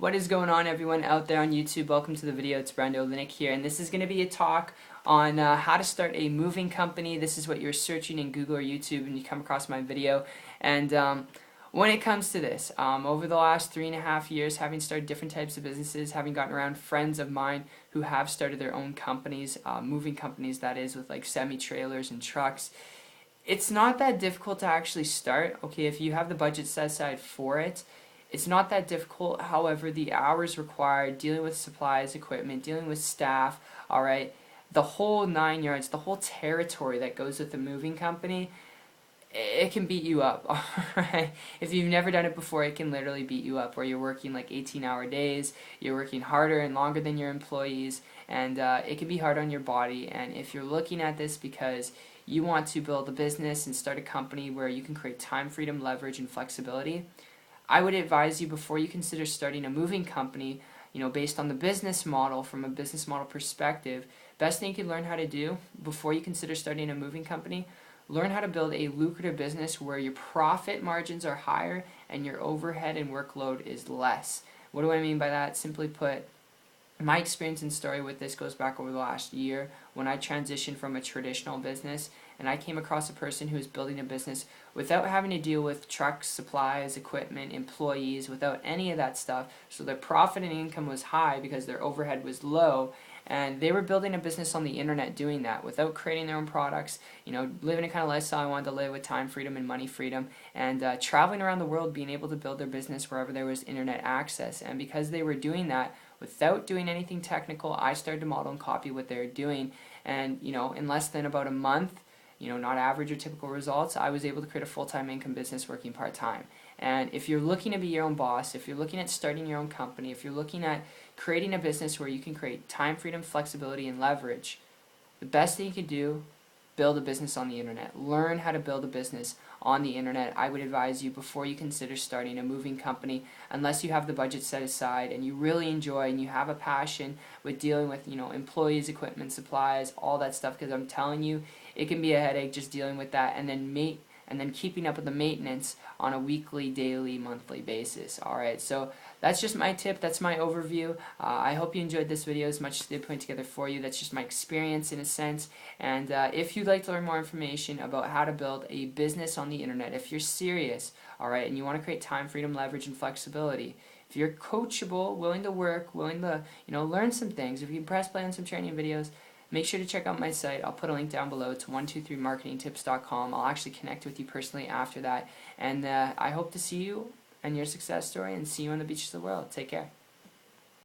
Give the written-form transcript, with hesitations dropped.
What is going on, everyone out there on YouTube? Welcome to the video. It's Brando Linick here, and this is going to be a talk on how to start a moving company. This is what you're searching in Google or YouTube and you come across my video. And when it comes to this, over the last 3.5 years, having started different types of businesses, having gotten around friends of mine who have started their own companies, moving companies that is, with like semi-trailers and trucks, it's not that difficult to actually start. Okay, if you have the budget set aside for it, it's not that difficult. However, the hours required, dealing with supplies, equipment, dealing with staff, alright, the whole 9 yards, the whole territory that goes with a moving company, it can beat you up, alright? If you've never done it before, it can literally beat you up, where you're working like 18-hour days, you're working harder and longer than your employees, and it can be hard on your body. And if you're looking at this because you want to build a business and start a company where you can create time freedom, leverage, and flexibility, I would advise you, before you consider starting a moving company, based on the business model, from a business model perspective, best thing you can learn how to do before you consider starting a moving company, learn how to build a lucrative business where your profit margins are higher and your overhead and workload is less. What do I mean by that? Simply put, my experience and story with this goes back over the last year when I transitioned from a traditional business and I came across a person who was building a business without having to deal with trucks, supplies, equipment, employees, without any of that stuff. So their profit and income was high because their overhead was low, and they were building a business on the internet doing that without creating their own products, living a kind of lifestyle I wanted to live, with time freedom and money freedom, and traveling around the world, being able to build their business wherever there was internet access. And because they were doing that without doing anything technical, I started to model and copy what they were doing. And in less than about a month, not average or typical results, I was able to create a full-time income business working part-time. And if you're looking to be your own boss, if you're looking at starting your own company, if you're looking at creating a business where you can create time freedom, flexibility, and leverage, the best thing you can do, build a business on the internet. Learn how to build a business on the internet. I would advise you, before you consider starting a moving company, unless you have the budget set aside and you really enjoy and you have a passion with dealing with employees, equipment, supplies, all that stuff, because I'm telling you, it can be a headache just dealing with that and then keeping up with the maintenance on a weekly, daily, monthly basis. Alright, so that's just my tip, that's my overview. I hope you enjoyed this video as much as they put together for you. That's just my experience in a sense. And if you'd like to learn more information about how to build a business on the internet, if you're serious, alright, and you want to create time, freedom, leverage, and flexibility, if you're coachable, willing to work, willing to learn some things, if you can press play on some training videos, make sure to check out my site. I'll put a link down below to 123marketingtips.com. I'll actually connect with you personally after that. And I hope to see you and your success story, and see you on the beaches of the world. Take care.